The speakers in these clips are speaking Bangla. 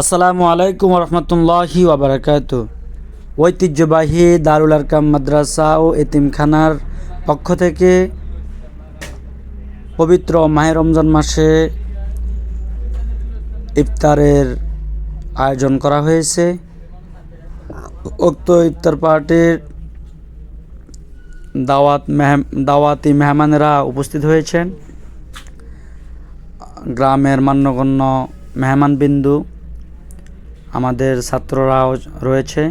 আসসালামু আলাইকুম রহমতুল্লাহি ওয়াবারাকাতু। ঐতিহ্যবাহী দারুল আরকাম মাদ্রাসা ও এতিমখানার পক্ষ থেকে পবিত্র মাহে রমজান মাসে ইফতারের আয়োজন করা হয়েছে। উক্ত ইফতার পার্টির দাওয়াতি মেহমানেরা উপস্থিত হয়েছেন। গ্রামের মান্যগণ্য মেহমানবিন্দু, আমাদের ছাত্ররাও রয়েছে,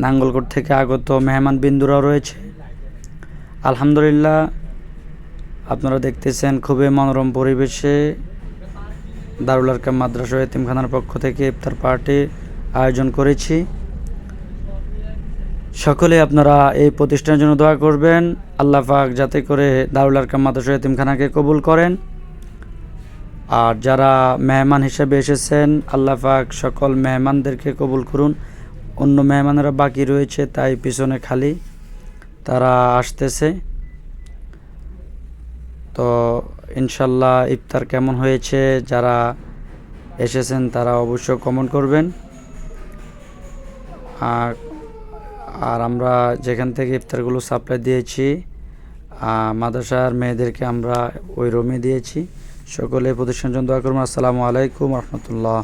নাঙ্গলকোট থেকে আগত মেহমানবিন্দুরাও রয়েছে। আলহামদুলিল্লাহ, আপনারা দেখতেছেন খুবই মনোরম পরিবেশে দারুল আরকাম মাদ্রাসা এতিমখানার পক্ষ থেকে ইফতার পার্টি আয়োজন করেছি। সকলে আপনারা এই প্রতিষ্ঠানের জন্য দোয়া করবেন, আল্লাহ পাক যাতে করে দারুল আরকাম মাদ্রাসা এতিমখানাকে কবুল করেন। আর যারা মেহমান হিসেবে এসেছেন, আল্লাহ পাক সকল মেহমানদেরকে কবুল করুন। অন্য মেহমানেরা বাকি রয়েছে, তাই পিছনে খালি, তারা আসতেছে। তো ইনশাল্লাহ ইফতার কেমন হয়েছে, যারা এসেছেন তারা অবশ্যই কমেন্ট করবেন। আর আমরা যেখান থেকে ইফতারগুলো সাপ্লাই দিয়েছি, মাদ্রাসার মেয়েদেরকে আমরা ওই রুমে দিয়েছি। সকলে প্রতিষ্ঠানের জন্য দোয়া করুন। আসসালামু আলাইকুম রহমতুল্লাহ।